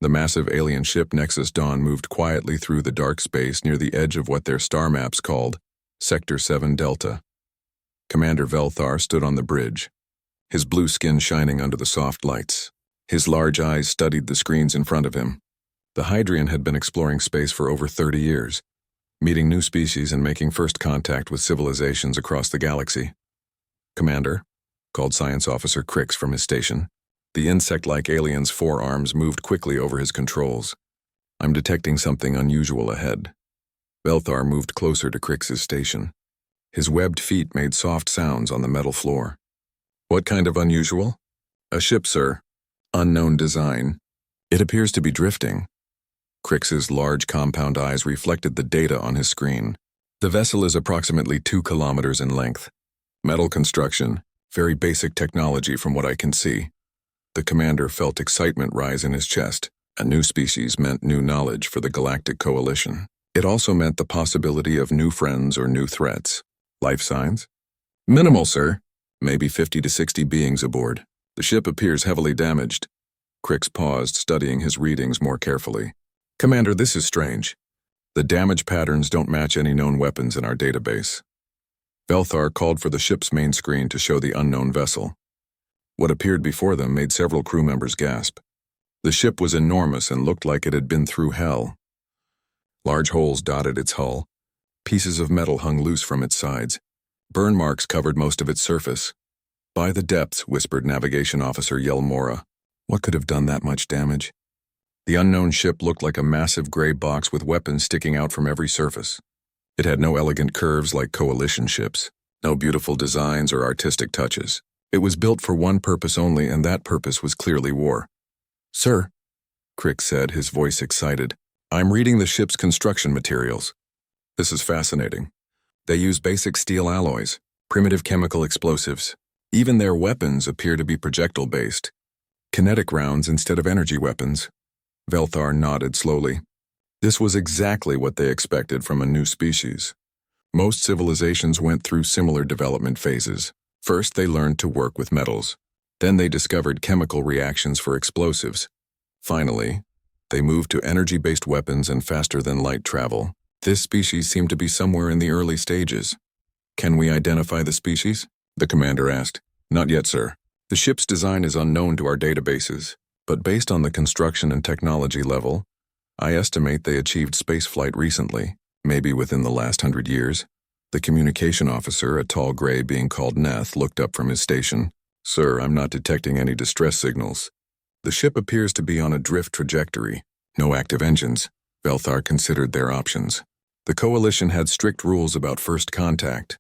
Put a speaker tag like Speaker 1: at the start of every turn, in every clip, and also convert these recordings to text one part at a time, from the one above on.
Speaker 1: The massive alien ship Nexus Dawn moved quietly through the dark space near the edge of what their star maps called Sector 7 Delta. Commander Velthar stood on the bridge, his blue skin shining under the soft lights. His large eyes studied the screens in front of him. The Hydrian had been exploring space for over 30 years, meeting new species and making first contact with civilizations across the galaxy. "Commander," called Science Officer Crix from his station. The insect-like alien's forearms moved quickly over his controls. "I'm detecting something unusual ahead." Velthar moved closer to Crix's station. His webbed feet made soft sounds on the metal floor. "What kind of unusual?" "A ship, sir. Unknown design. It appears to be drifting." Crix's large compound eyes reflected the data on his screen. "The vessel is approximately 2 kilometers in length. Metal construction, very basic technology from what I can see." The commander felt excitement rise in his chest. A new species meant new knowledge for the Galactic Coalition. It also meant the possibility of new friends or new threats. "Life signs?" "Minimal, sir. Maybe 50 to 60 beings aboard. The ship appears heavily damaged." Crix paused, studying his readings more carefully. "Commander, this is strange. The damage patterns don't match any known weapons in our database." Velthar called for the ship's main screen to show the unknown vessel. What appeared before them made several crew members gasp. The ship was enormous and looked like it had been through hell. Large holes dotted its hull. Pieces of metal hung loose from its sides. Burn marks covered most of its surface. "By the depths," whispered Navigation Officer Yelmora. What could have done that much damage? The unknown ship looked like a massive gray box with weapons sticking out from every surface. It had no elegant curves like Coalition ships, no beautiful designs or artistic touches. It was built for one purpose only, and that purpose was clearly war. "Sir," Crix said, his voice excited, "I'm reading the ship's construction materials. This is fascinating. They use basic steel alloys, primitive chemical explosives. Even their weapons appear to be projectile-based. Kinetic rounds instead of energy weapons." Velthar nodded slowly. This was exactly what they expected from a new species. Most civilizations went through similar development phases. First, they learned to work with metals. Then they discovered chemical reactions for explosives. Finally, they moved to energy-based weapons and faster-than-light travel. This species seemed to be somewhere in the early stages. "Can we identify the species?" the commander asked. "Not yet, sir. The ship's design is unknown to our databases, but based on the construction and technology level, I estimate they achieved spaceflight recently, maybe within the last 100 years. The communication officer, a tall gray being called Neth, looked up from his station. "Sir, I'm not detecting any distress signals. The ship appears to be on a drift trajectory. No active engines." Velthar considered their options. The Coalition had strict rules about first contact.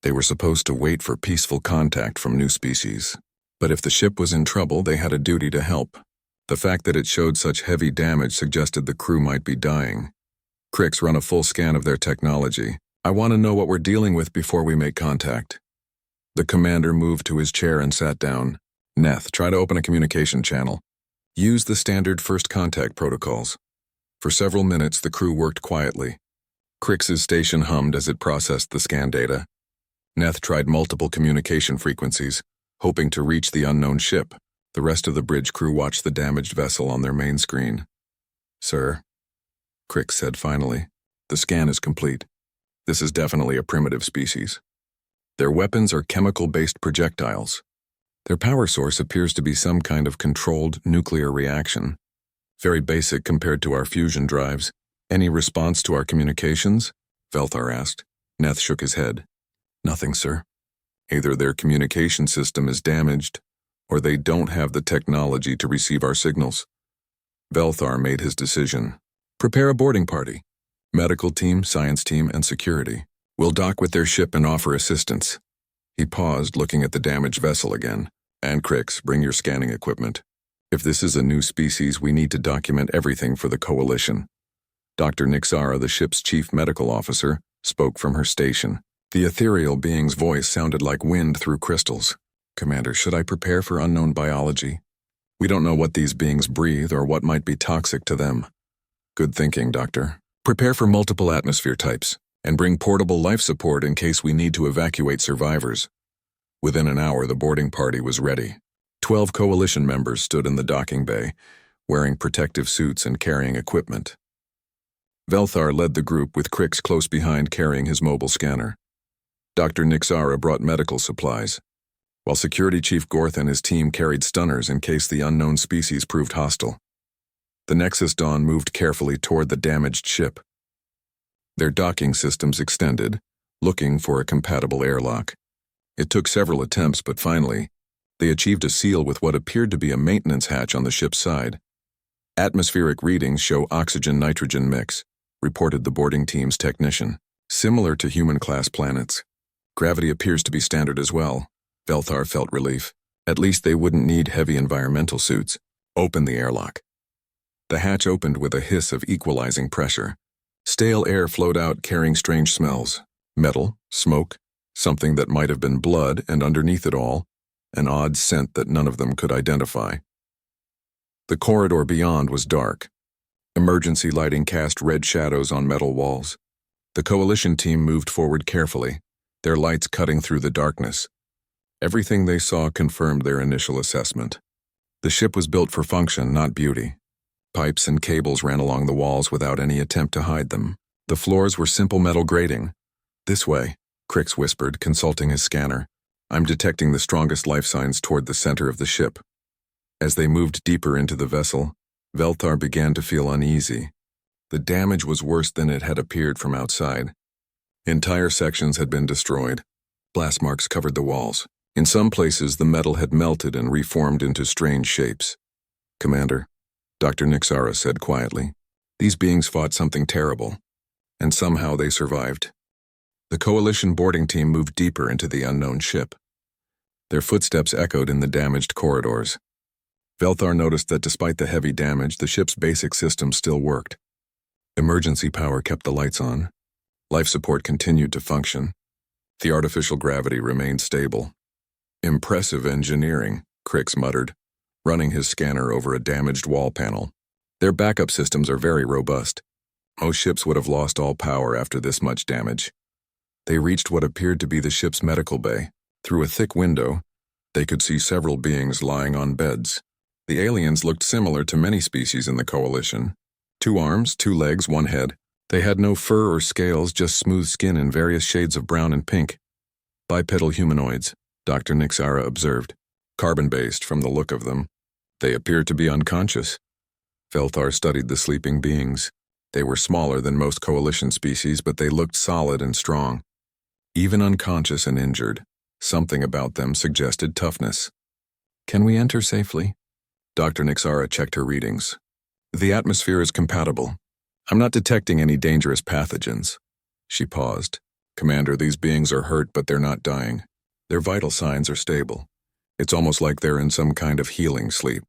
Speaker 1: They were supposed to wait for peaceful contact from new species. But if the ship was in trouble, they had a duty to help. The fact that it showed such heavy damage suggested the crew might be dying. "Crix, run a full scan of their technology. I want to know what we're dealing with before we make contact." The commander moved to his chair and sat down. "Neth, try to open a communication channel. Use the standard first contact protocols." For several minutes, the crew worked quietly. Crix's station hummed as it processed the scan data. Neth tried multiple communication frequencies, hoping to reach the unknown ship. The rest of the bridge crew watched the damaged vessel on their main screen. "Sir," Crix said finally, "the scan is complete. This is definitely a primitive species. Their weapons are chemical-based projectiles. Their power source appears to be some kind of controlled nuclear reaction. Very basic compared to our fusion drives. Any response to our communications?" Velthar asked. Neth shook his head. "Nothing, sir. Either their communication system is damaged, or they don't have the technology to receive our signals." Velthar made his decision. "Prepare a boarding party. Medical team, science team, and security. We'll dock with their ship and offer assistance." He paused, looking at the damaged vessel again. "And Crix, bring your scanning equipment. If this is a new species, we need to document everything for the Coalition." Dr. Nixara, the ship's chief medical officer, spoke from her station. The ethereal being's voice sounded like wind through crystals. "Commander, should I prepare for unknown biology? We don't know what these beings breathe or what might be toxic to them." "Good thinking, Doctor. Prepare for multiple atmosphere types, and bring portable life support in case we need to evacuate survivors." Within an hour, the boarding party was ready. 12 Coalition members stood in the docking bay, wearing protective suits and carrying equipment. Velthar led the group with Crix close behind carrying his mobile scanner. Dr. Nixara brought medical supplies, while Security Chief Gorth and his team carried stunners in case the unknown species proved hostile. The Nexus Dawn moved carefully toward the damaged ship. Their docking systems extended, looking for a compatible airlock. It took several attempts, but finally, they achieved a seal with what appeared to be a maintenance hatch on the ship's side. Atmospheric readings show oxygen-nitrogen mix, reported the boarding team's technician. Similar to human-class planets. Gravity appears to be standard as well. Velthar felt relief. At least they wouldn't need heavy environmental suits. Open the airlock. The hatch opened with a hiss of equalizing pressure. Stale air flowed out carrying strange smells. Metal, smoke, something that might have been blood, and underneath it all, an odd scent that none of them could identify. The corridor beyond was dark. Emergency lighting cast red shadows on metal walls. The Coalition team moved forward carefully, their lights cutting through the darkness. Everything they saw confirmed their initial assessment. The ship was built for function, not beauty. Pipes and cables ran along the walls without any attempt to hide them. The floors were simple metal grating. "This way," Crix whispered, consulting his scanner. "I'm detecting the strongest life signs toward the center of the ship." As they moved deeper into the vessel, Velthar began to feel uneasy. The damage was worse than it had appeared from outside. Entire sections had been destroyed. Blast marks covered the walls. In some places, the metal had melted and reformed into strange shapes. "Commander," Dr. Nixara said quietly, "these beings fought something terrible, and somehow they survived." The Coalition boarding team moved deeper into the unknown ship. Their footsteps echoed in the damaged corridors. Velthar noticed that despite the heavy damage, the ship's basic systems still worked. Emergency power kept the lights on. Life support continued to function. The artificial gravity remained stable. "Impressive engineering," Crix muttered, running his scanner over a damaged wall panel. "Their backup systems are very robust. Most ships would have lost all power after this much damage." They reached what appeared to be the ship's medical bay. Through a thick window, they could see several beings lying on beds. The aliens looked similar to many species in the Coalition. 2 arms, 2 legs, 1 head. They had no fur or scales, just smooth skin in various shades of brown and pink. "Bipedal humanoids," Dr. Nixara observed. "Carbon-based from the look of them. They appear to be unconscious." Velthar studied the sleeping beings. They were smaller than most Coalition species, but they looked solid and strong. Even unconscious and injured, something about them suggested toughness. "Can we enter safely?" Dr. Nixara checked her readings. "The atmosphere is compatible. I'm not detecting any dangerous pathogens." She paused. "Commander, these beings are hurt, but they're not dying. Their vital signs are stable. It's almost like they're in some kind of healing sleep."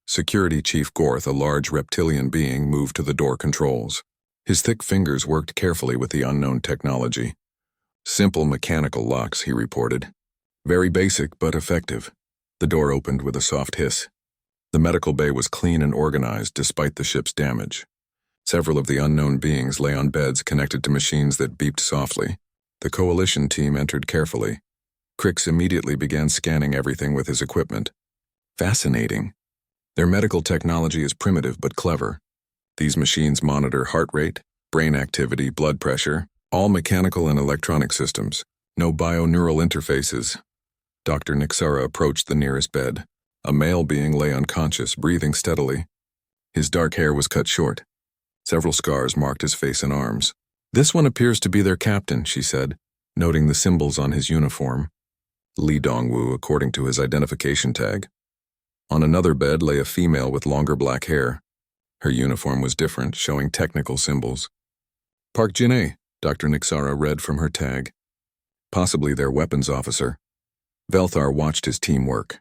Speaker 1: Security Chief Gorth, a large reptilian being, moved to the door controls. His thick fingers worked carefully with the unknown technology. "Simple mechanical locks," he reported. "Very basic, but effective." The door opened with a soft hiss. The medical bay was clean and organized despite the ship's damage. Several of the unknown beings lay on beds connected to machines that beeped softly. The Coalition team entered carefully. Crix immediately began scanning everything with his equipment. Fascinating. Their medical technology is primitive but clever. These machines monitor heart rate, brain activity, blood pressure, all mechanical and electronic systems. No bioneural interfaces. Dr. Nixara approached the nearest bed. A male being lay unconscious, breathing steadily. His dark hair was cut short. Several scars marked his face and arms. "This one appears to be their captain," she said, noting the symbols on his uniform. Li Dongwu, according to his identification tag. On another bed lay a female with longer black hair. Her uniform was different, showing technical symbols. "Park Jin-ae," Dr. Nixara read from her tag. Possibly their weapons officer. Velthar watched his team work.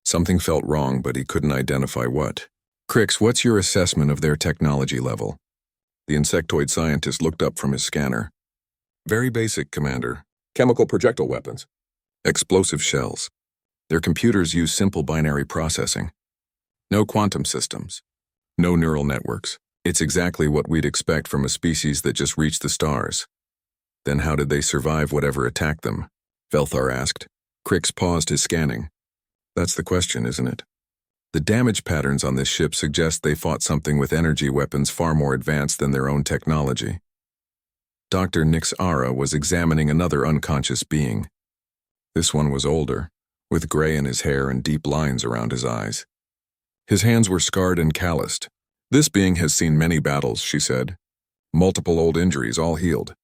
Speaker 1: Something felt wrong, but he couldn't identify what. "Crix, what's your assessment of their technology level?" The insectoid scientist looked up from his scanner. "Very basic, Commander. Chemical projectile weapons. Explosive shells. Their computers use simple binary processing. No quantum systems. No neural networks. It's exactly what we'd expect from a species that just reached the stars." "Then how did they survive whatever attacked them?" Velthar asked. Crix paused his scanning. "That's the question, isn't it?" The damage patterns on this ship suggest they fought something with energy weapons far more advanced than their own technology. Dr. Nixara was examining another unconscious being. This one was older, with gray in his hair and deep lines around his eyes. His hands were scarred and calloused. "This being has seen many battles," she said. "Multiple old injuries, all healed.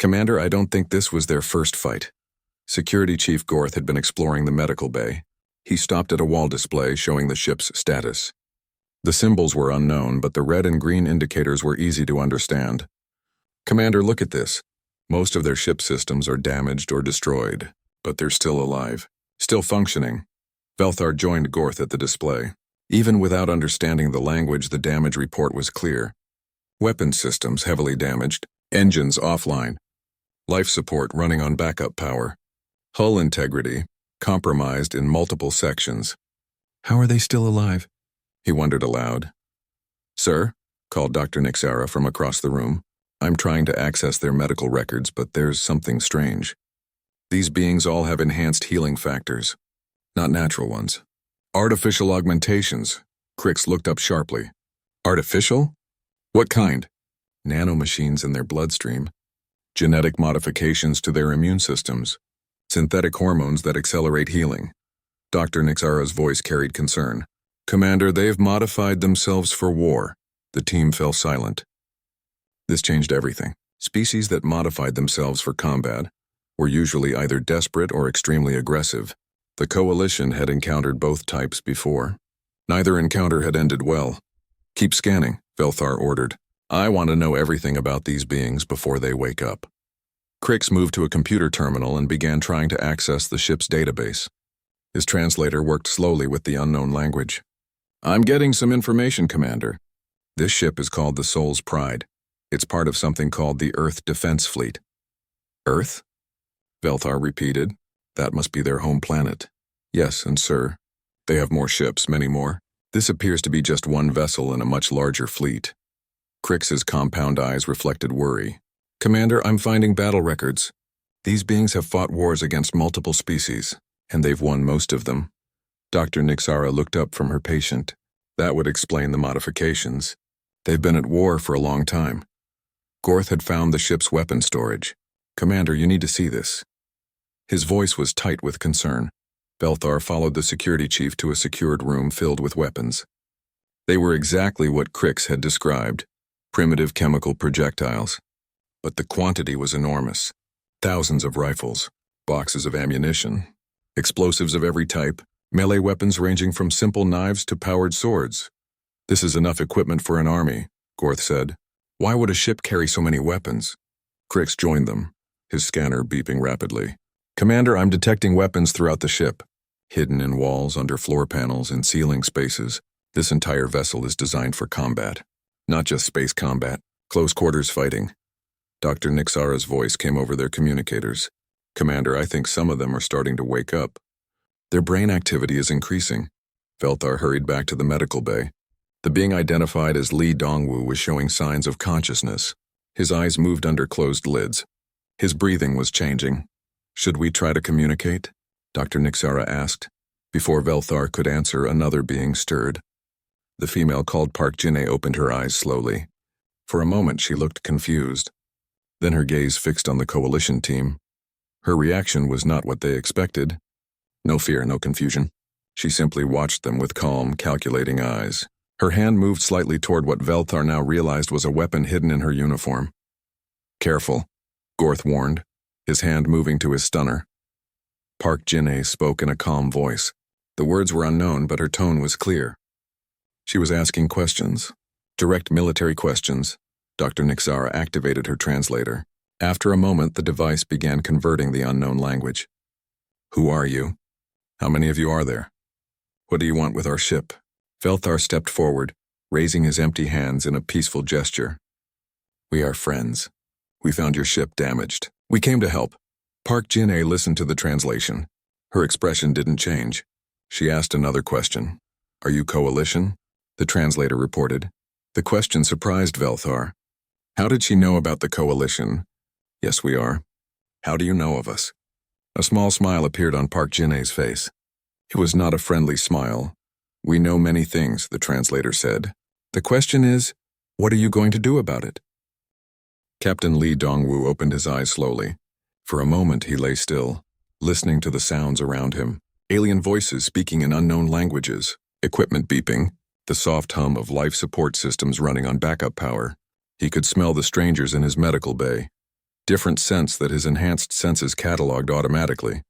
Speaker 1: Commander, I don't think this was their first fight." Security Chief Gorth had been exploring the medical bay. He stopped at a wall display showing the ship's status. The symbols were unknown, but the red and green indicators were easy to understand. "Commander, look at this. Most of their ship systems are damaged or destroyed, but they're still alive, still functioning." Velthar joined Gorth at the display. Even without understanding the language, the damage report was clear. Weapon systems heavily damaged, engines offline, life support running on backup power, hull integrity compromised in multiple sections. "How are they still alive?" he wondered aloud. "Sir," called Dr. Nixara from across the room, "I'm trying to access their medical records, but there's something strange. These beings all have enhanced healing factors, not natural ones. Artificial augmentations." Crix looked up sharply. "Artificial? What kind?" "Nanomachines in their bloodstream. Genetic modifications to their immune systems. Synthetic hormones that accelerate healing." Dr. Nixara's voice carried concern. "Commander, they've modified themselves for war." The team fell silent. This changed everything. Species that modified themselves for combat were usually either desperate or extremely aggressive. The Coalition had encountered both types before. Neither encounter had ended well. "Keep scanning," Velthar ordered. "I want to know everything about these beings before they wake up." Crix moved to a computer terminal and began trying to access the ship's database. His translator worked slowly with the unknown language. "I'm getting some information, Commander. This ship is called the Soul's Pride. It's part of something called the Earth Defense Fleet." "Earth?" Velthar repeated. "That must be their home planet." "Yes, and sir, they have more ships, many more. This appears to be just one vessel in a much larger fleet." Crix's compound eyes reflected worry. "Commander, I'm finding battle records. These beings have fought wars against multiple species, and they've won most of them." Dr. Nixara looked up from her patient. That would explain the modifications. They've been at war for a long time. Gorth had found the ship's weapon storage. "Commander, you need to see this." His voice was tight with concern. Velthar followed the security chief to a secured room filled with weapons. They were exactly what Crix had described, primitive chemical projectiles. But the quantity was enormous. Thousands of rifles, boxes of ammunition, explosives of every type, melee weapons ranging from simple knives to powered swords. "This is enough equipment for an army," Gorth said. "Why would a ship carry so many weapons?" Crix joined them, his scanner beeping rapidly. "Commander, I'm detecting weapons throughout the ship, hidden in walls, under floor panels, in ceiling spaces. This entire vessel is designed for combat. Not just space combat, close quarters fighting." Dr. Nixara's voice came over their communicators. "Commander, I think some of them are starting to wake up. Their brain activity is increasing." Velthar hurried back to the medical bay. The being identified as Li Dongwu was showing signs of consciousness. His eyes moved under closed lids. His breathing was changing. "Should we try to communicate?" Dr. Nixara asked. Before Velthar could answer, another being stirred. The female called Park Jinne opened her eyes slowly. For a moment she looked confused. Then her gaze fixed on the Coalition team. Her reaction was not what they expected. No fear, no confusion. She simply watched them with calm, calculating eyes. Her hand moved slightly toward what Velthar now realized was a weapon hidden in her uniform. "Careful," Gorth warned, his hand moving to his stunner. Park Jinne spoke in a calm voice. The words were unknown, but her tone was clear. She was asking questions, direct military questions. Dr. Nixara activated her translator. After a moment, the device began converting the unknown language. "Who are you? How many of you are there? What do you want with our ship?" Velthar stepped forward, raising his empty hands in a peaceful gesture. "We are friends. We found your ship damaged. We came to help." Park Jinne listened to the translation. Her expression didn't change. She asked another question. "Are you Coalition?" The translator reported. The question surprised Velthar. How did she know about the Coalition? "Yes, we are." "How do you know of us?" A small smile appeared on Park Jinne's face. It was not a friendly smile, We know many things, the translator said. The question is, what are you going to do about it? Captain Lee Dongwu opened his eyes slowly. For a moment he lay still, listening to the sounds around him. Alien voices speaking in unknown languages, equipment beeping, the soft hum of life support systems running on backup power. He could smell the strangers in his medical bay, different scents that his enhanced senses cataloged automatically.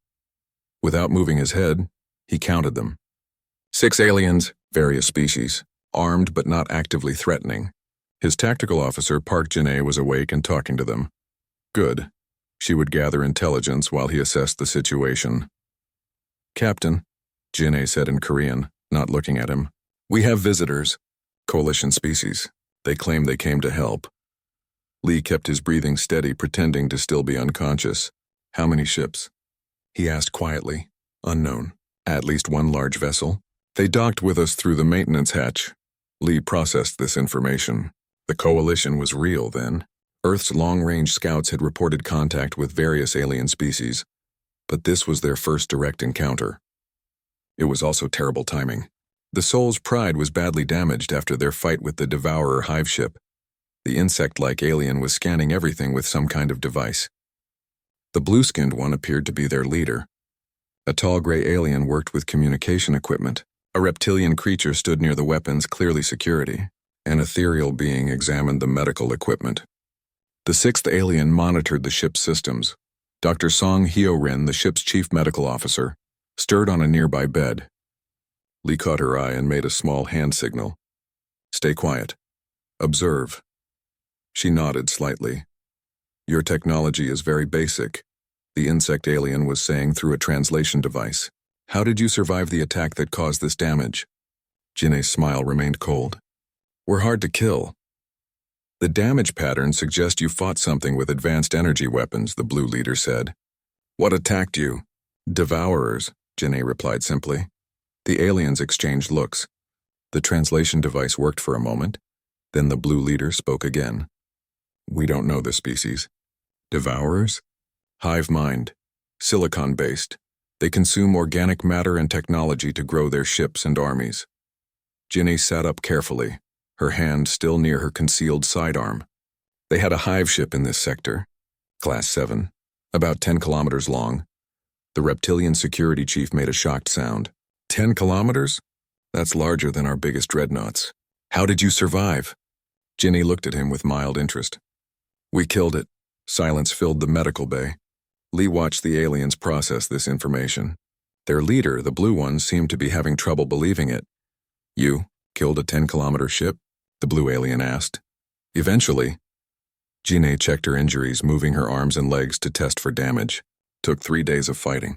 Speaker 1: Without moving his head, he counted them. 6 aliens, various species, armed but not actively threatening. His tactical officer, Park Jin-ae, was awake and talking to them. Good. She would gather intelligence while he assessed the situation. Captain, Jin-ae said in Korean, not looking at him. We have visitors. Coalition species. They claim they came to help. Lee kept his breathing steady, pretending to still be unconscious. How many ships? He asked quietly. Unknown. At least one large vessel. They docked with us through the maintenance hatch. Lee processed this information. The coalition was real then. Earth's long-range scouts had reported contact with various alien species, but this was their first direct encounter. It was also terrible timing. The Soul's pride was badly damaged after their fight with the Devourer hive ship. The insect-like alien was scanning everything with some kind of device. The blue-skinned one appeared to be their leader. A tall gray alien worked with communication equipment. A reptilian creature stood near the weapons, clearly security. An ethereal being examined the medical equipment. The 6th alien monitored the ship's systems. Dr. Song Hyo-rin, the ship's chief medical officer, stirred on a nearby bed. Lee caught her eye and made a small hand signal. Stay quiet. Observe. She nodded slightly. Your technology is very basic, the insect alien was saying through a translation device. How did you survive the attack that caused this damage? Jin-ae's smile remained cold. We're hard to kill. The damage patterns suggest you fought something with advanced energy weapons, the blue leader said. What attacked you? Devourers, Jin-ae replied simply. The aliens exchanged looks. The translation device worked for a moment. Then the blue leader spoke again. We don't know the species. Devourers? Hive mind. Silicon-based. They consume organic matter and technology to grow their ships and armies. Jin-ae sat up carefully, her hand still near her concealed sidearm. They had a hive ship in this sector, Class 7, about 10 kilometers long. The reptilian security chief made a shocked sound. 10 kilometers? That's larger than our biggest dreadnoughts. How did you survive? Jin-ae looked at him with mild interest. We killed it. Silence filled the medical bay. Lee watched the aliens process this information. Their leader, the blue one, seemed to be having trouble believing it. You killed a 10-kilometer ship? The blue alien asked. Eventually. Jin-ae checked her injuries, moving her arms and legs to test for damage. Took 3 days of fighting.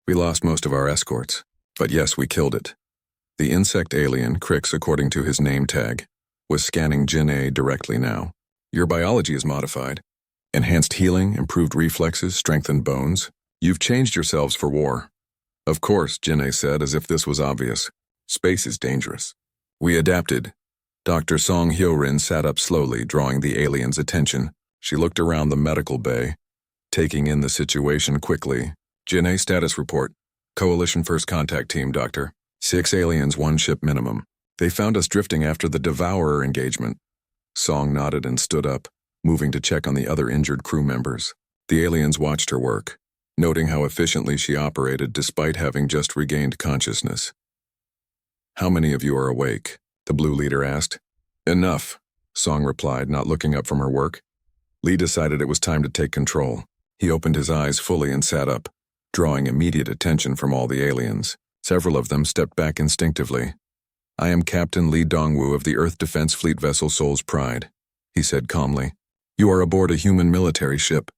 Speaker 1: We lost most of our escorts, but yes, we killed it. The insect alien, Crix according to his name tag, was scanning Jin-ae directly now. Your biology is modified. Enhanced healing, improved reflexes, strengthened bones. You've changed yourselves for war. Of course, Jin-ae said as if this was obvious. Space is dangerous. We adapted. Dr. Song Hyo-rin sat up slowly, drawing the alien's attention. She looked around the medical bay, taking in the situation quickly. Jin-ae status report. Coalition First Contact Team, Doctor. 6 aliens, 1 ship minimum. They found us drifting after the Devourer engagement. Song nodded and stood up, moving to check on the other injured crew members. The aliens watched her work, noting how efficiently she operated despite having just regained consciousness. How many of you are awake? The blue leader asked. Enough, Song replied, not looking up from her work. Lee decided it was time to take control. He opened his eyes fully and sat up, drawing immediate attention from all the aliens. Several of them stepped back instinctively. I am Captain Lee Dongwu of the Earth Defense Fleet vessel Soul's Pride, he said calmly. You are aboard a human military ship.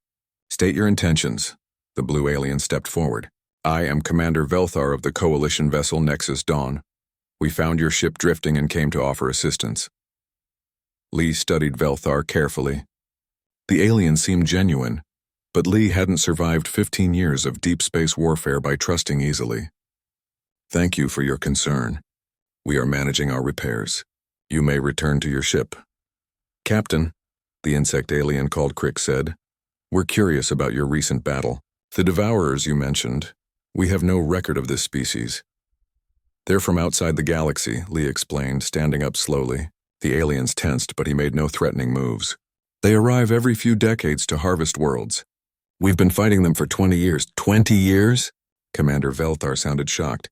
Speaker 1: State your intentions. The blue alien stepped forward. I am Commander Velthar of the coalition vessel Nexus Dawn. We found your ship drifting and came to offer assistance. Lee studied Velthar carefully. The alien seemed genuine, but Lee hadn't survived 15 years of deep space warfare by trusting easily. Thank you for your concern. We are managing our repairs. You may return to your ship. Captain, the insect alien called Crix said, we're curious about your recent battle. The Devourers you mentioned. We have no record of this species. They're from outside the galaxy, Lee explained, standing up slowly. The aliens tensed, but he made no threatening moves. They arrive every few decades to harvest worlds. We've been fighting them for 20 years. 20 years? Commander Velthar sounded shocked.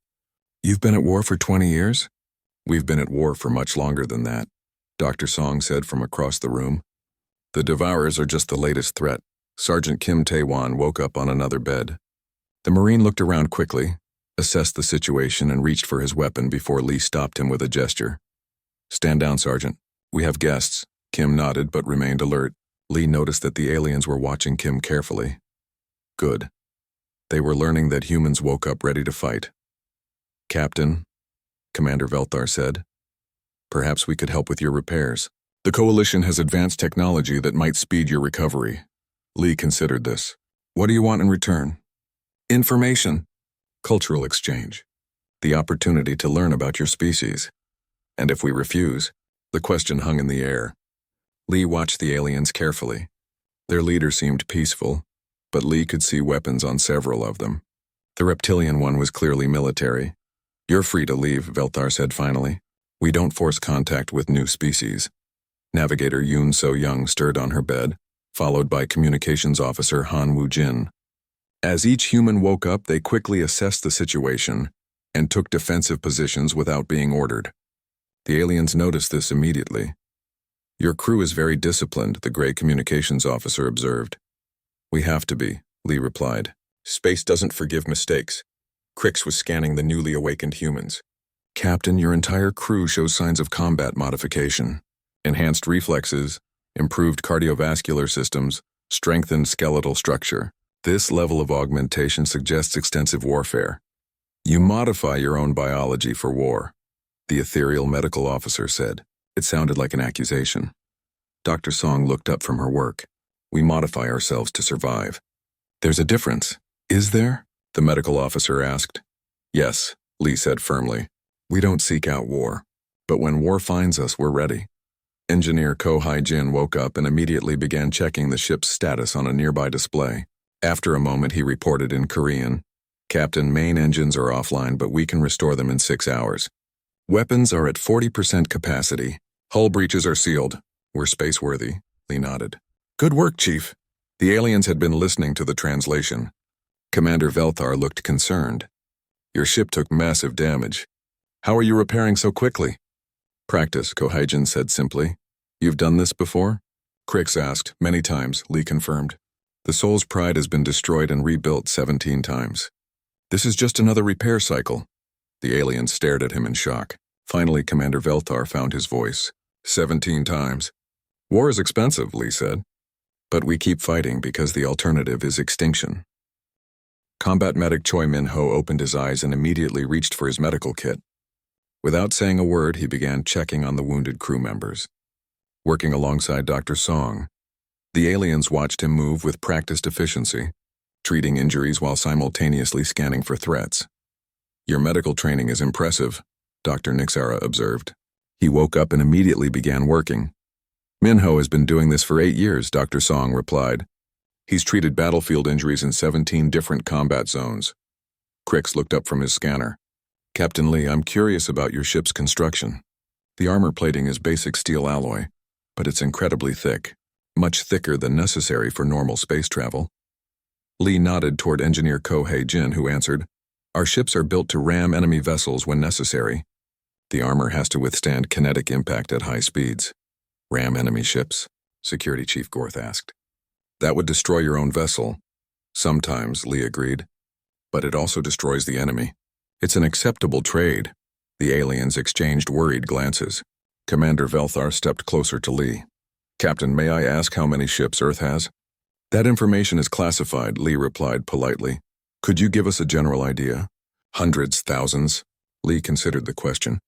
Speaker 1: You've been at war for 20 years? We've been at war for much longer than that, Dr. Song said from across the room. The Devourers are just the latest threat. Sergeant Kim Tae-wan woke up on another bed. The Marine looked around quickly, assessed the situation, and reached for his weapon before Lee stopped him with a gesture. Stand down, Sergeant. We have guests. Kim nodded but remained alert. Lee noticed that the aliens were watching Kim carefully. Good. They were learning that humans woke up ready to fight. Captain, Commander Velthar said, perhaps we could help with your repairs. The Coalition has advanced technology that might speed your recovery. Lee considered this. What do you want in return? Information. Cultural exchange. The opportunity to learn about your species. And if we refuse, the question hung in the air. Lee watched the aliens carefully. Their leader seemed peaceful, but Lee could see weapons on several of them. The reptilian one was clearly military. You're free to leave, Velthar said finally. We don't force contact with new species. Navigator Yoon So-young stirred on her bed, followed by Communications Officer Han Woo-jin. As each human woke up, they quickly assessed the situation and took defensive positions without being ordered. The aliens noticed this immediately. Your crew is very disciplined, the Gray Communications Officer observed. We have to be, Lee replied. Space doesn't forgive mistakes. Crix was scanning the newly awakened humans. Captain, your entire crew shows signs of combat modification. Enhanced reflexes, improved cardiovascular systems, strengthened skeletal structure. This level of augmentation suggests extensive warfare. You modify your own biology for war, the ethereal medical officer said. It sounded like an accusation. Dr. Song looked up from her work. We modify ourselves to survive. There's a difference. Is there? The medical officer asked. Yes, Lee said firmly. We don't seek out war, but when war finds us, we're ready. Engineer Ko Hai-jin woke up and immediately began checking the ship's status on a nearby display. After a moment, he reported in Korean. Captain, main engines are offline, but we can restore them in 6 hours. Weapons are at 40% capacity. Hull breaches are sealed. We're space-worthy, Lee nodded. Good work, Chief. The aliens had been listening to the translation. Commander Velthar looked concerned. Your ship took massive damage. How are you repairing so quickly? Practice, Ko Hai-jin said simply. You've done this before? Crix asked. Many times, Lee confirmed. The Soul's Pride has been destroyed and rebuilt 17 times. This is just another repair cycle. The aliens stared at him in shock. Finally, Commander Velthar found his voice. 17 times. War is expensive, Lee said. But we keep fighting because the alternative is extinction. Combat medic Choi Min-ho opened his eyes and immediately reached for his medical kit. Without saying a word, he began checking on the wounded crew members. Working alongside Dr. Song, the aliens watched him move with practiced efficiency, treating injuries while simultaneously scanning for threats. Your medical training is impressive, Dr. Nixara observed. He woke up and immediately began working. Min-ho has been doing this for 8 years, Dr. Song replied. He's treated battlefield injuries in 17 different combat zones. Crix looked up from his scanner. Captain Lee, I'm curious about your ship's construction. The armor plating is basic steel alloy, but it's incredibly thick, much thicker than necessary for normal space travel. Lee nodded toward Engineer Ko Hai-jin, who answered, Our ships are built to ram enemy vessels when necessary. The armor has to withstand kinetic impact at high speeds. Ram enemy ships? Security Chief Gorth asked. That would destroy your own vessel. Sometimes, Lee agreed. But it also destroys the enemy. It's an acceptable trade. The aliens exchanged worried glances. Commander Velthar stepped closer to Lee. Captain, may I ask how many ships Earth has? That information is classified, Lee replied politely. Could you give us a general idea? Hundreds, thousands? Lee considered the question.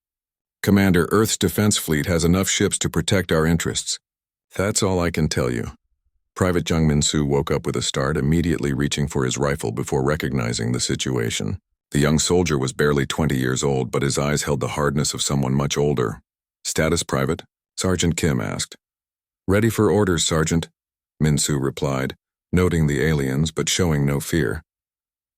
Speaker 1: Commander, Earth's defense fleet has enough ships to protect our interests. That's all I can tell you. Private Jung Min-soo woke up with a start, immediately reaching for his rifle before recognizing the situation. The young soldier was barely 20 years old, but his eyes held the hardness of someone much older. Status, Private? Sergeant Kim asked. Ready for orders, Sergeant, Min-soo replied, noting the aliens but showing no fear.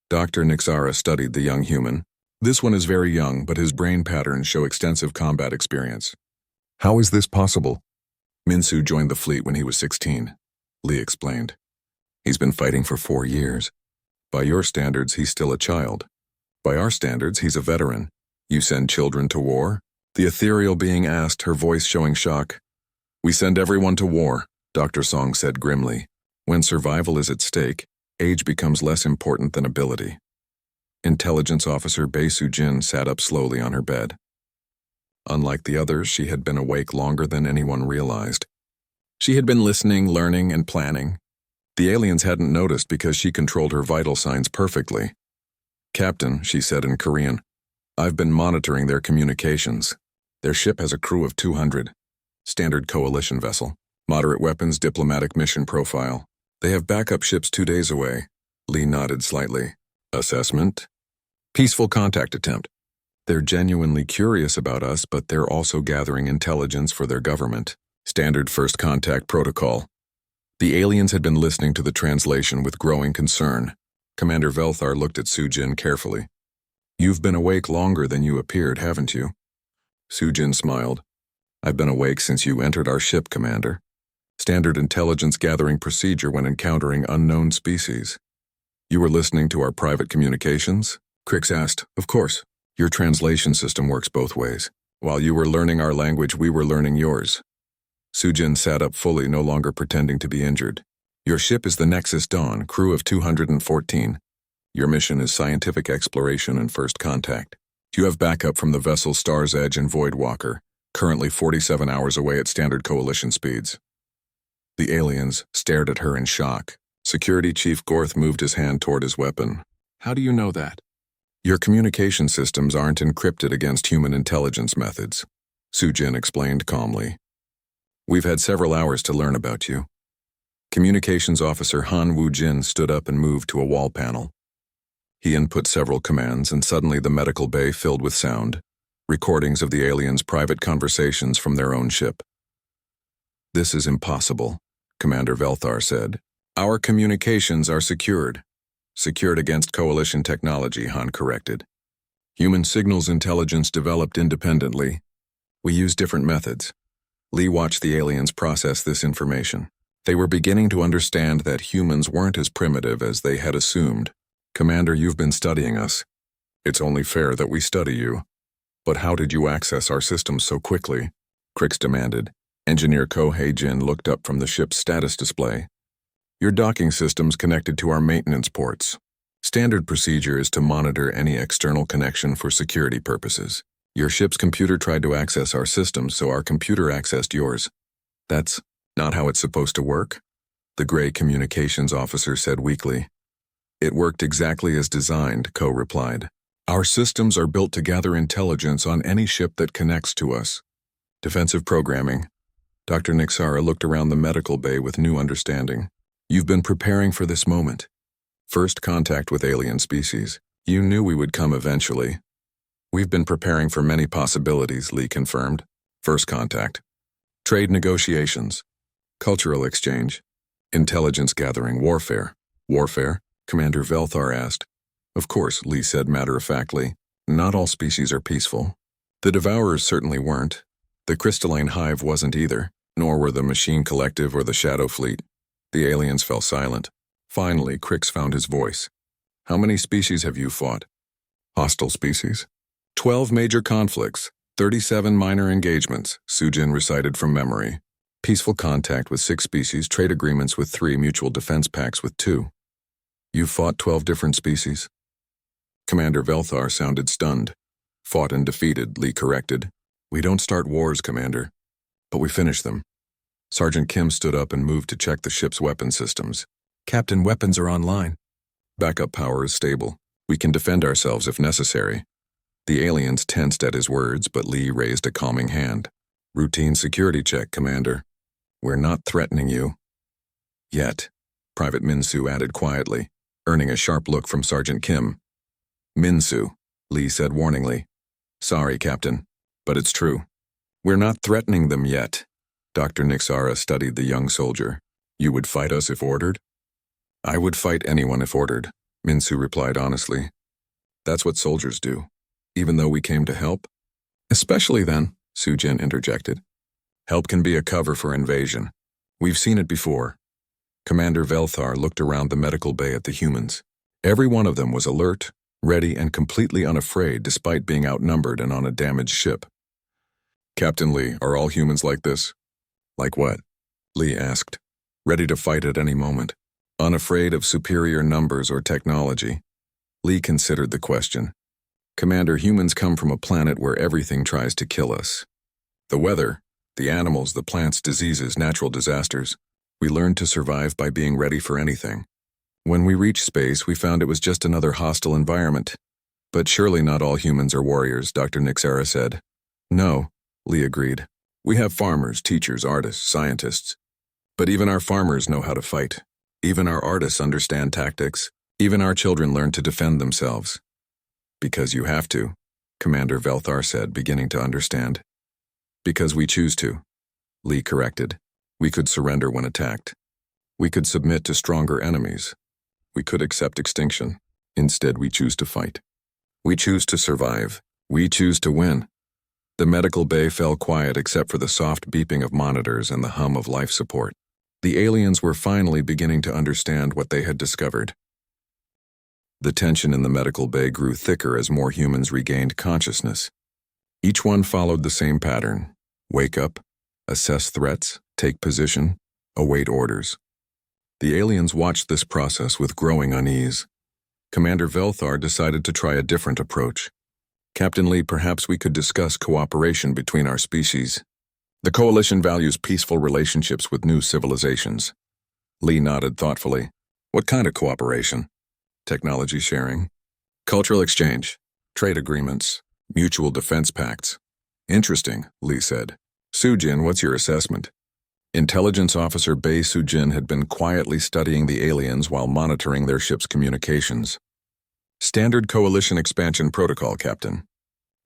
Speaker 1: Dr. Nixara studied the young human. This one is very young, but his brain patterns show extensive combat experience. How is this possible? Minsu joined the fleet when he was 16, Lee explained. He's been fighting for 4 years. By your standards, he's still a child. By our standards, he's a veteran. You send children to war? The ethereal being asked, her voice showing shock. We send everyone to war, Dr. Song said grimly. When survival is at stake, age becomes less important than ability. Intelligence Officer Bae Soo-jin sat up slowly on her bed. Unlike the others, she had been awake longer than anyone realized. She had been listening, learning, and planning. The aliens hadn't noticed because she controlled her vital signs perfectly. Captain, she said in Korean, I've been monitoring their communications. Their ship has a crew of 200. Standard coalition vessel. Moderate weapons, diplomatic mission profile. They have backup ships 2 days away. Lee nodded slightly. Assessment? Peaceful contact attempt. They're genuinely curious about us, but they're also gathering intelligence for their government. Standard first contact protocol. The aliens had been listening to the translation with growing concern. Commander Velthar looked at Soo-jin carefully. You've been awake longer than you appeared, haven't you? Soo-jin smiled. I've been awake since you entered our ship, Commander. Standard intelligence gathering procedure when encountering unknown species. You were listening to our private communications? Crix asked. Of course. Your translation system works both ways. While you were learning our language, we were learning yours. Soo-jin sat up fully, no longer pretending to be injured. Your ship is the Nexus Dawn, crew of 214. Your mission is scientific exploration and first contact. You have backup from the vessel Star's Edge and Voidwalker, currently 47 hours away at standard coalition speeds. The aliens stared at her in shock. Security Chief Gorth moved his hand toward his weapon. How do you know that? Your communication systems aren't encrypted against human intelligence methods, Soo-jin explained calmly. We've had several hours to learn about you. Communications Officer Han Woo-jin stood up and moved to a wall panel. He input several commands, and suddenly the medical bay filled with sound, recordings of the aliens' private conversations from their own ship. This is impossible, Commander Velthar said. Our communications are secured. Secured against coalition technology, Han corrected. Human signals intelligence developed independently. We use different methods. Lee watched the aliens process this information. They were beginning to understand that humans weren't as primitive as they had assumed. Commander, you've been studying us. It's only fair that we study you. But how did you access our systems so quickly? Crix demanded. Engineer Ko Hei-jin looked up from the ship's status display. Your docking system's connected to our maintenance ports. Standard procedure is to monitor any external connection for security purposes. Your ship's computer tried to access our systems, so our computer accessed yours. That's not how it's supposed to work, the Gray Communications Officer said weakly. It worked exactly as designed, Ko replied. Our systems are built to gather intelligence on any ship that connects to us. Defensive programming. Dr. Nixara looked around the medical bay with new understanding. You've been preparing for this moment. First contact with alien species. You knew we would come eventually. We've been preparing for many possibilities, Lee confirmed. First contact. Trade negotiations. Cultural exchange. Intelligence gathering. Warfare. Warfare? Commander Velthar asked. Of course, Lee said matter-of-factly. Not all species are peaceful. The Devourers certainly weren't. The Crystalline Hive wasn't either, nor were the Machine Collective or the Shadow Fleet. The aliens fell silent. Finally, Crix found his voice. How many species have you fought? Hostile species. 12 major conflicts, 37 minor engagements, Soo-jin recited from memory. Peaceful contact with 6 species, trade agreements with 3, mutual defense pacts with 2. You've fought 12 different species? Commander Velthar sounded stunned. Fought and defeated, Lee corrected. We don't start wars, Commander, but we finish them. Sergeant Kim stood up and moved to check the ship's weapon systems. Captain, weapons are online. Backup power is stable. We can defend ourselves if necessary. The aliens tensed at his words, but Lee raised a calming hand. Routine security check, Commander. We're not threatening you. Yet, Private Minsu added quietly, earning a sharp look from Sergeant Kim. Minsu, Lee said warningly. Sorry, Captain, but it's true. We're not threatening them yet. Dr. Nixara studied the young soldier. You would fight us if ordered? I would fight anyone if ordered, Minsu replied honestly. That's what soldiers do. even though we came to help? Especially then, Sujin interjected. Help can be a cover for invasion. We've seen it before. Commander Velthar looked around the medical bay at the humans. Every one of them was alert, ready, and completely unafraid despite being outnumbered and on a damaged ship. Captain Lee, are all humans like this? Like what? Lee asked, ready to fight at any moment. Unafraid of superior numbers or technology. Lee considered the question. Commander, humans come from a planet where everything tries to kill us. The weather, the animals, the plants, diseases, natural disasters. We learned to survive by being ready for anything. When we reached space, we found it was just another hostile environment. But surely not all humans are warriors, Dr. Nixara said. No, Lee agreed. We have farmers, teachers, artists, scientists. But even our farmers know how to fight. Even our artists understand tactics. Even our children learn to defend themselves. Because you have to, Commander Velthar said, beginning to understand. Because we choose to, Lee corrected. We could surrender when attacked. We could submit to stronger enemies. We could accept extinction. Instead, we choose to fight. We choose to survive. We choose to win. The medical bay fell quiet except for the soft beeping of monitors and the hum of life support. The aliens were finally beginning to understand what they had discovered. The tension in the medical bay grew thicker as more humans regained consciousness. Each one followed the same pattern. Wake up, assess threats, take position, await orders. The aliens watched this process with growing unease. Commander Velthar decided to try a different approach. Captain Lee, perhaps we could discuss cooperation between our species. The Coalition values peaceful relationships with new civilizations. Lee nodded thoughtfully. What kind of cooperation? Technology sharing, cultural exchange, trade agreements, mutual defense pacts. Interesting, Lee said. Sujin, what's your assessment? Intelligence Officer Bei Sujin had been quietly studying the aliens while monitoring their ship's communications. Standard Coalition expansion protocol, Captain.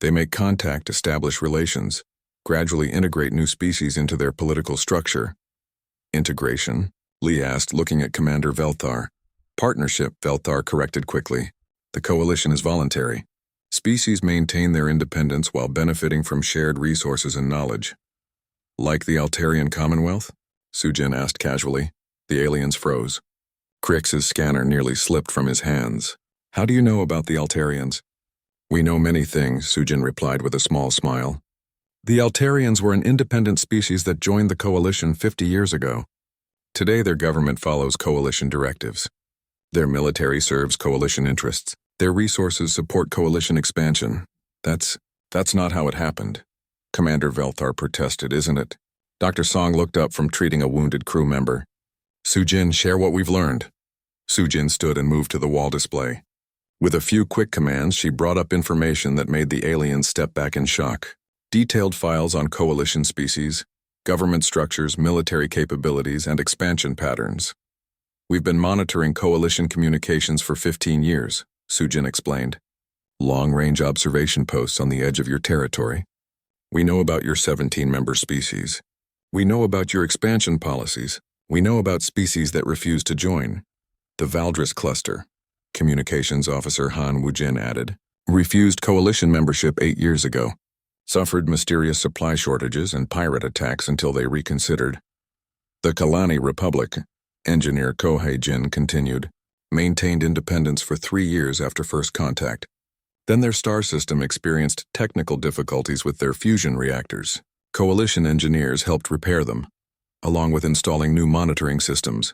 Speaker 1: They make contact, establish relations, gradually integrate new species into their political structure. Integration? Lee asked, looking at Commander Velthar. Partnership, Velthar corrected quickly. The coalition is voluntary. Species maintain their independence while benefiting from shared resources and knowledge. Like the Altarian Commonwealth? Sujin asked casually. The aliens froze. Crix's scanner nearly slipped from his hands. How do you know about the Altarians? We know many things, Sujin replied with a small smile. The Altarians were an independent species that joined the coalition 50 years ago. Today their government follows coalition directives. Their military serves coalition interests. Their resources support coalition expansion. That's not how it happened. Commander Velthar protested, isn't it? Dr. Song looked up from treating a wounded crew member. Sujin, share what we've learned. Sujin stood and moved to the wall display. With a few quick commands, she brought up information that made the aliens step back in shock. Detailed files on coalition species, government structures, military capabilities, and expansion patterns. We've been monitoring coalition communications for 15 years, Sujin explained. Long-range observation posts on the edge of your territory. We know about your 17-member species. We know about your expansion policies. We know about species that refuse to join. The Valdris cluster, Communications Officer Han Wujin added, refused coalition membership 8 years ago. Suffered mysterious supply shortages and pirate attacks until they reconsidered. The Kalani Republic, Engineer Kohei Jin continued, maintained independence for 3 years after first contact. Then their star system experienced technical difficulties with their fusion reactors. Coalition engineers helped repair them, along with installing new monitoring systems.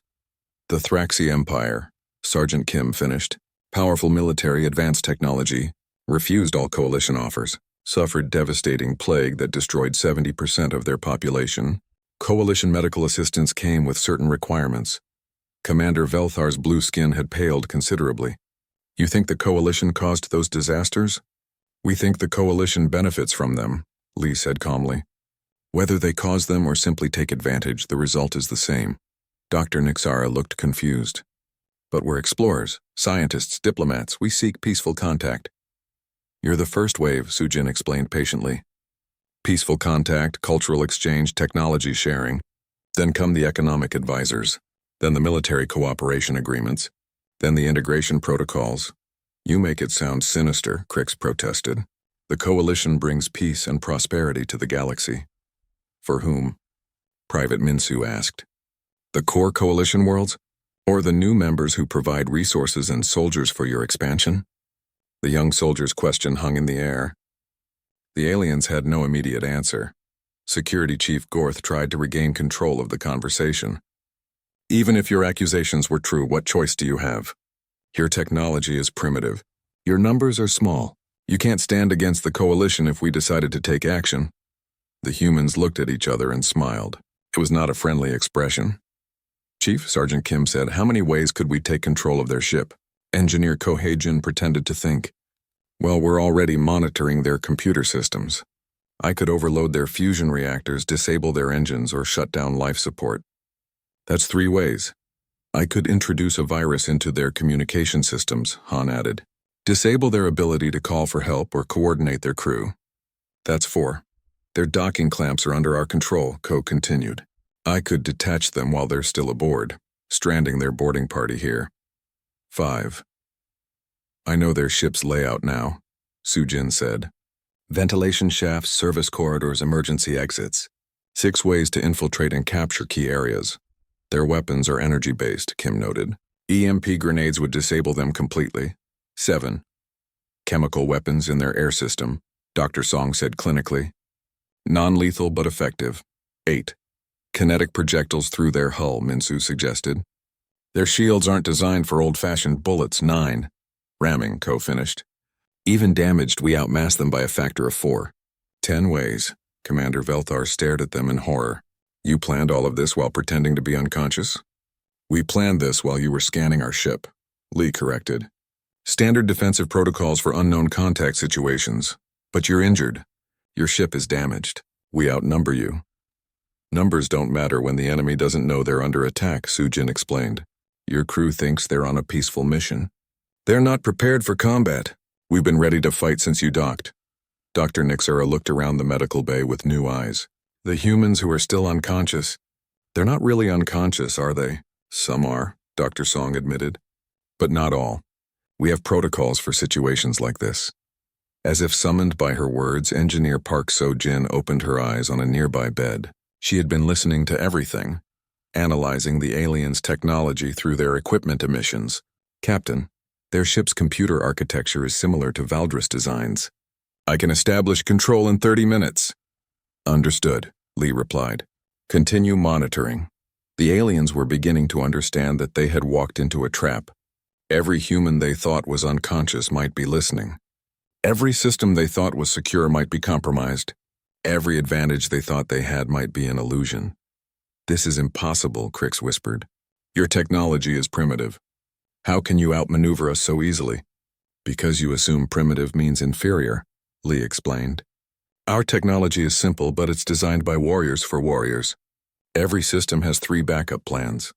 Speaker 1: The Thraxi Empire, Sergeant Kim finished, powerful military advanced technology, refused all coalition offers, suffered devastating plague that destroyed 70% of their population. Coalition medical assistance came with certain requirements. Commander Velthar's blue skin had paled considerably. You think the coalition caused those disasters? We think the coalition benefits from them, Lee said calmly. Whether they cause them or simply take advantage, the result is the same. Dr. Nixara looked confused. But we're explorers, scientists, diplomats. We seek peaceful contact. You're the first wave, Sujin explained patiently. Peaceful contact, cultural exchange, technology sharing. Then come the economic advisors. Then the military cooperation agreements. Then the integration protocols. You make it sound sinister, Crix protested. The coalition brings peace and prosperity to the galaxy. For whom? Private Minsu asked. The core coalition worlds? Or the new members who provide resources and soldiers for your expansion? The young soldier's question hung in the air. The aliens had no immediate answer. Security Chief Gorth tried to regain control of the conversation. Even if your accusations were true, what choice do you have? Your technology is primitive. Your numbers are small. You can't stand against the coalition if we decided to take action. The humans looked at each other and smiled. It was not a friendly expression. Chief, Sergeant Kim said, how many ways could we take control of their ship? Engineer Kohei-jin pretended to think. Well, we're already monitoring their computer systems. I could overload their fusion reactors, disable their engines, or shut down life support. That's 3 ways. I could introduce a virus into their communication systems, Han added. Disable their ability to call for help or coordinate their crew. That's 4. Their docking clamps are under our control, Ko continued. I could detach them while they're still aboard, stranding their boarding party here. 5. I know their ship's layout now, Sujin said. Ventilation shafts, service corridors, emergency exits. 6 ways to infiltrate and capture key areas. Their weapons are energy-based, Kim noted. EMP grenades would disable them completely. 7. Chemical weapons in their air system, Dr. Song said clinically. Non-lethal but effective. 8. Kinetic projectiles through their hull, Minsu suggested. Their shields aren't designed for old-fashioned bullets. 9. Ramming, Ko finished. Even damaged, we outmass them by a factor of 4. 10 ways. Commander Velthar stared at them in horror. You planned all of this while pretending to be unconscious? We planned this while you were scanning our ship, Lee corrected. Standard defensive protocols for unknown contact situations. But you're injured. Your ship is damaged. We outnumber you. Numbers don't matter when the enemy doesn't know they're under attack, Sujin explained. Your crew thinks they're on a peaceful mission. They're not prepared for combat. We've been ready to fight since you docked. Dr. Nixera looked around the medical bay with new eyes. The humans who are still unconscious, they're not really unconscious, are they? Some are, Dr. Song admitted. But not all. We have protocols for situations like this. As if summoned by her words, Engineer Park So-jin opened her eyes on a nearby bed. She had been listening to everything, analyzing the aliens' technology through their equipment emissions. Captain, their ship's computer architecture is similar to Valdris designs. I can establish control in 30 minutes. Understood, Lee replied. Continue monitoring. The aliens were beginning to understand that they had walked into a trap. Every human they thought was unconscious might be listening. Every system they thought was secure might be compromised. Every advantage they thought they had might be an illusion. This is impossible, Crix whispered. Your technology is primitive. How can you outmaneuver us so easily? Because you assume primitive means inferior, Lee explained. Our technology is simple, but it's designed by warriors for warriors. Every system has 3 backup plans.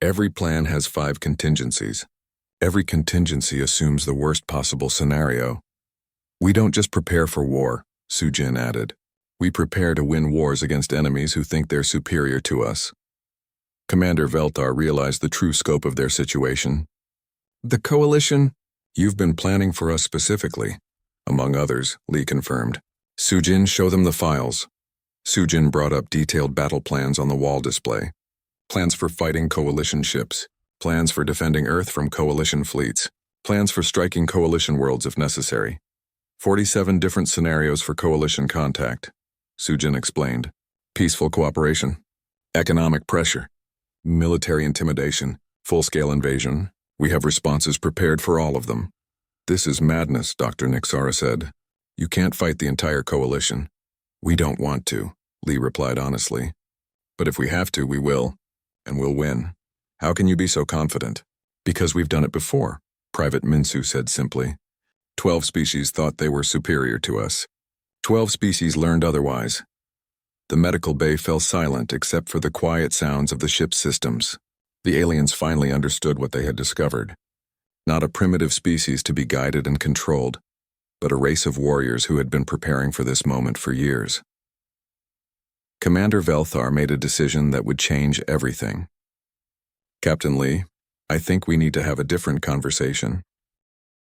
Speaker 1: Every plan has 5 contingencies. Every contingency assumes the worst possible scenario. We don't just prepare for war, Sujin added. We prepare to win wars against enemies who think they're superior to us. Commander Velthar realized the true scope of their situation. The coalition? You've been planning for us specifically. Among others, Lee confirmed. Sujin, show them the files. Sujin brought up detailed battle plans on the wall display. Plans for fighting coalition ships. Plans for defending Earth from coalition fleets. Plans for striking coalition worlds if necessary. 47 different scenarios for coalition contact. Sujin explained. Peaceful cooperation. Economic pressure. Military intimidation. Full-scale invasion. We have responses prepared for all of them. This is madness, Dr. Nixara said. You can't fight the entire coalition. We don't want to, Lee replied honestly. But if we have to, we will. And we'll win. How can you be so confident? Because we've done it before, Private Minsu said simply. 12 species thought they were superior to us. 12 species learned otherwise. The medical bay fell silent except for the quiet sounds of the ship's systems. The aliens finally understood what they had discovered. Not a primitive species to be guided and controlled, but a race of warriors who had been preparing for this moment for years. Commander Velthar made a decision that would change everything. Captain Lee, I think we need to have a different conversation,